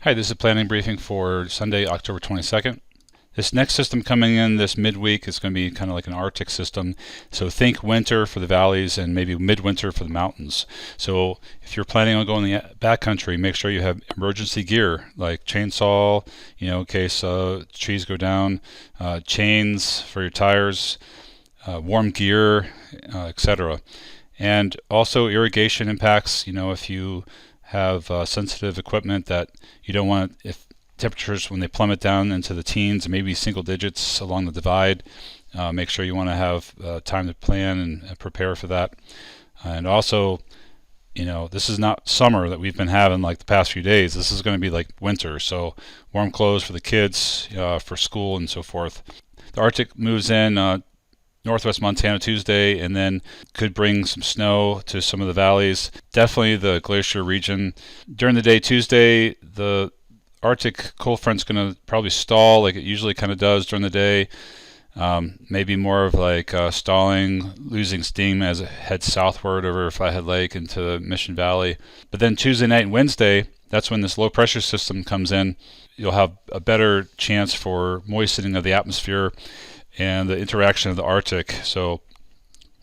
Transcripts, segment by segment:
Hi, this is a planning briefing for Sunday, October 22nd. This next system coming in this midweek is going to be kind of like an Arctic system. So think winter for the valleys and maybe midwinter for the mountains. So if you're planning on going in the backcountry, make sure you have emergency gear like chainsaw, in case trees go down, chains for your tires, warm gear, etc. And also irrigation impacts, if you have sensitive equipment that you don't want, if temperatures when they plummet down into the teens, maybe single digits along the divide, make sure you want to have time to plan and prepare for that. And also, this is not summer that we've been having like the past few days. This is going to be like winter, so warm clothes for the kids, for school and so forth. The Arctic moves in northwest Montana Tuesday, and then could bring some snow to some of the valleys. Definitely the glacier region. During the day Tuesday, the Arctic cold front's going to probably stall like it usually kind of does during the day. Maybe more of like stalling, losing steam as it heads southward over Flathead Lake into Mission Valley. But then Tuesday night and Wednesday, that's when this low pressure system comes in. You'll have a better chance for moistening of the atmosphere and the interaction of the Arctic. So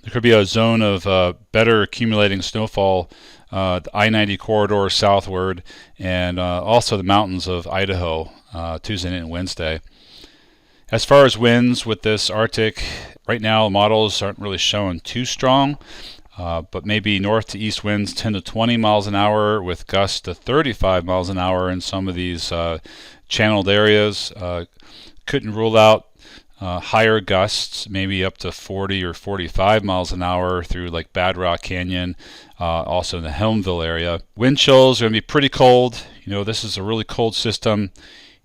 there could be a zone of better accumulating snowfall, the I-90 corridor southward, and also the mountains of Idaho, Tuesday night and Wednesday. As far as winds with this Arctic, right now models aren't really showing too strong, but maybe north to east winds 10 to 20 miles an hour with gusts to 35 miles an hour in some of these channeled areas. Couldn't rule out higher gusts, maybe up to 40 or 45 miles an hour through like Bad Rock Canyon, also in the Helmville area. Wind chills are going to be pretty cold. This is a really cold system.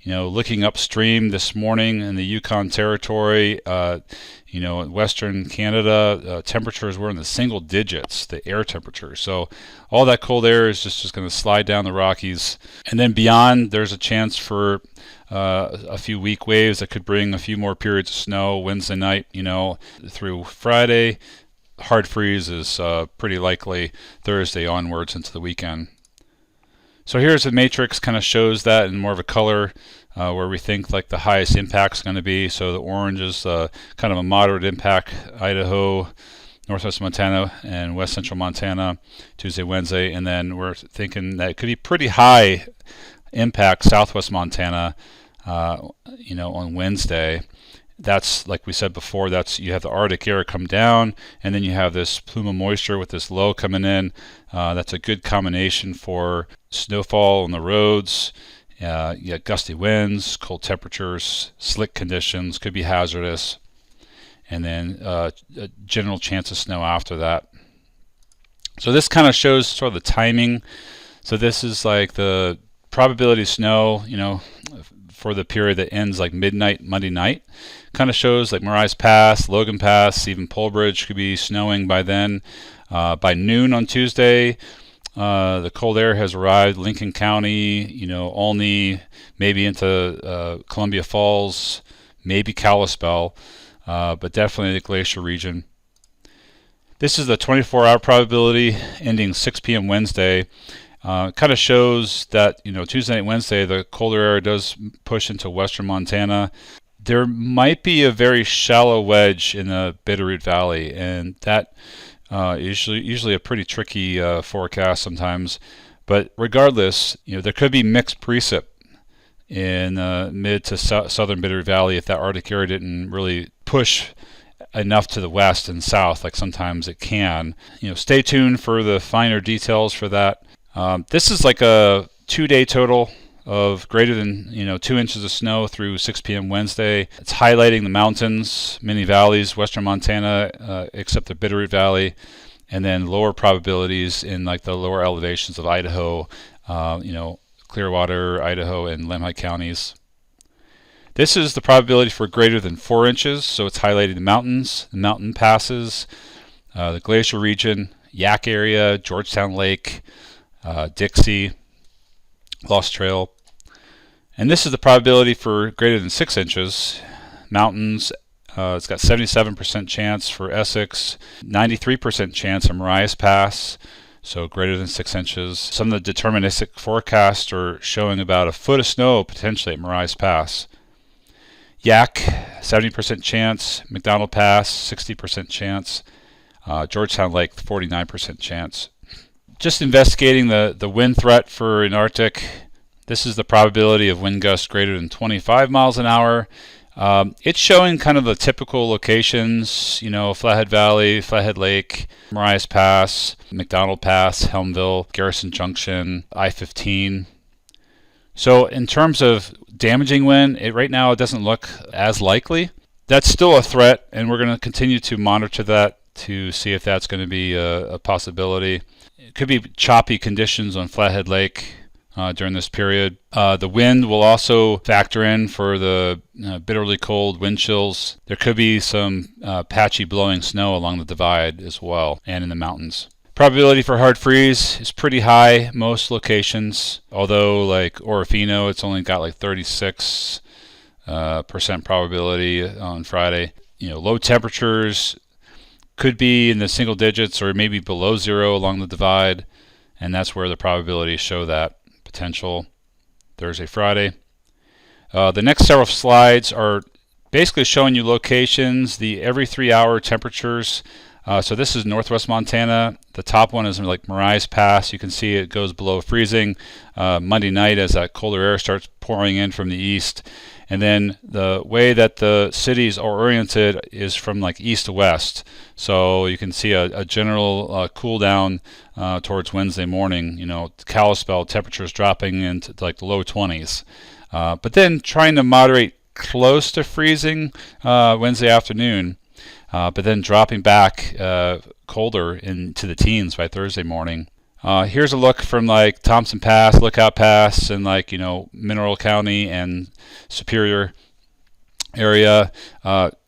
Looking upstream this morning in the Yukon Territory, in western Canada, temperatures were in the single digits, the air temperature. So all that cold air is just going to slide down the Rockies. And then beyond, there's a chance for a few weak waves that could bring a few more periods of snow Wednesday night, through Friday. Hard freeze is pretty likely Thursday onwards into the weekend. So here's a matrix, kind of shows that in more of a color, where we think like the highest impact is going to be. So the orange is kind of a moderate impact, Idaho, northwest Montana, and west central Montana, Tuesday, Wednesday. And then we're thinking that it could be pretty high impact, southwest Montana, on Wednesday. That's, like we said before, that's you have the Arctic air come down, and then you have this plume of moisture with this low coming in. That's a good combination for snowfall on the roads. You have gusty winds, cold temperatures, slick conditions, could be hazardous, and then a general chance of snow after that. So this kind of shows sort of the timing. So this is like the probability of snow, for the period that ends like midnight Monday night. Kind of shows like Morais Pass, Logan Pass, even Polebridge could be snowing by then. By noon on Tuesday, the cold air has arrived. Lincoln County, Olney, maybe into Columbia Falls, maybe Kalispell, but definitely the glacier region. This is the 24-hour probability ending 6 p.m. Wednesday. Kind of shows that, Tuesday night, Wednesday, the colder air does push into western Montana. There might be a very shallow wedge in the Bitterroot Valley, and that is usually a pretty tricky forecast sometimes. But regardless, there could be mixed precip in mid to southern Bitterroot Valley if that Arctic air didn't really push enough to the west and south like sometimes it can. Stay tuned for the finer details for that. This is like a 2-day total of greater than 2 inches of snow through 6 p.m. Wednesday. It's highlighting the mountains, many valleys, western Montana, except the Bitterroot Valley, and then lower probabilities in like the lower elevations of Idaho, Clearwater, Idaho, and Lemhi counties. This is the probability for greater than 4 inches, so it's highlighting the mountains, the mountain passes, the glacier region, Yak area, Georgetown Lake, Dixie, Lost Trail. And this is the probability for greater than 6 inches. Mountains, it's got 77% chance for Essex, 93% chance of Morais Pass, so greater than 6 inches. Some of the deterministic forecasts are showing about a foot of snow potentially at Moraes Pass. Yak, 70% chance. McDonald Pass, 60% chance. Georgetown Lake, 49% chance. Just investigating the wind threat for an Arctic. This is the probability of wind gusts greater than 25 miles an hour. It's showing kind of the typical locations, Flathead Valley, Flathead Lake, Moraes Pass, McDonald Pass, Helmville, Garrison Junction, I-15. So in terms of damaging wind, right now it doesn't look as likely. That's still a threat, and we're going to continue to monitor that to see if that's going to be a possibility. It could be choppy conditions on Flathead Lake during this period. The wind will also factor in for the bitterly cold wind chills. There could be some patchy blowing snow along the divide as well, and in the mountains. Probability for hard freeze is pretty high most locations, although like Orofino, it's only got like 36% probability on Friday. Low temperatures could be in the single digits or maybe below zero along the divide, and that's where the probabilities show that potential Thursday, Friday. The next several slides are basically showing you locations, the every 3 hour temperatures. So this is northwest Montana. The top one is like Moraes Pass. You can see it goes below freezing Monday night as that colder air starts pouring in from the east. And then the way that the cities are oriented is from like east to west. So you can see a general cool down towards Wednesday morning. Kalispell temperatures dropping into like the low 20s. But then trying to moderate close to freezing Wednesday afternoon. But then dropping back colder into the teens by Thursday morning. Here's a look from like Thompson Pass, Lookout Pass, and like Mineral County and Superior area.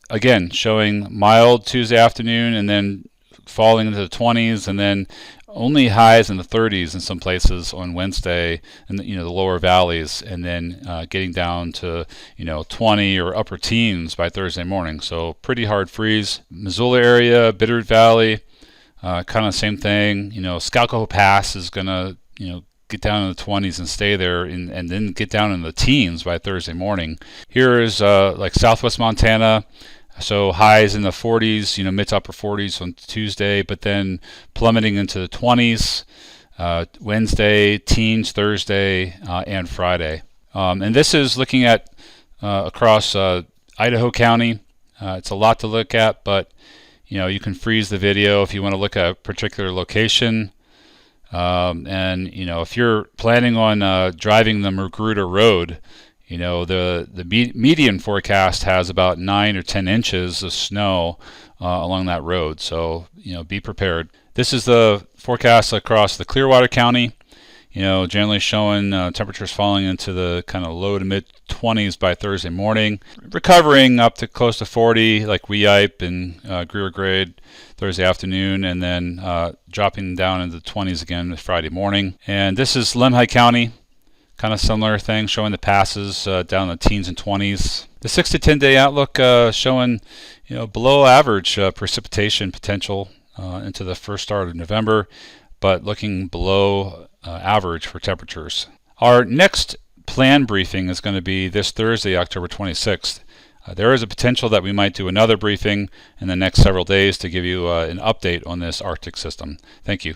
Again, showing mild Tuesday afternoon and then falling into the 20s, and then only highs in the 30s in some places on Wednesday, and the lower valleys, and then getting down to 20 or upper teens by Thursday morning. So pretty hard freeze. Missoula area, Bitter Valley, kind of same thing. Scalco Pass is gonna get down in the 20s and stay there, and then get down in the teens by Thursday morning. Here is like southwest Montana. So highs in the 40s, mid to upper 40s on Tuesday, but then plummeting into the 20s Wednesday, teens Thursday, and Friday. And this is looking at across Idaho County. It's a lot to look at, but you can freeze the video if you want to look at a particular location. And if you're planning on driving the Magruder Road, the median forecast has about 9 or 10 inches of snow along that road. So, be prepared. This is the forecast across the Clearwater County, generally showing temperatures falling into the kind of low to mid 20s by Thursday morning, recovering up to close to 40 like Weippe and Greer Grade Thursday afternoon, and then dropping down into the 20s again Friday morning. And this is Lemhi County. Kind of similar thing, showing the passes down in the teens and 20s. The 6 to 10 day outlook showing below average precipitation potential into the first start of November, but looking below average for temperatures. Our next plan briefing is going to be this Thursday, October 26th. There is a potential that we might do another briefing in the next several days to give you an update on this Arctic system. Thank you.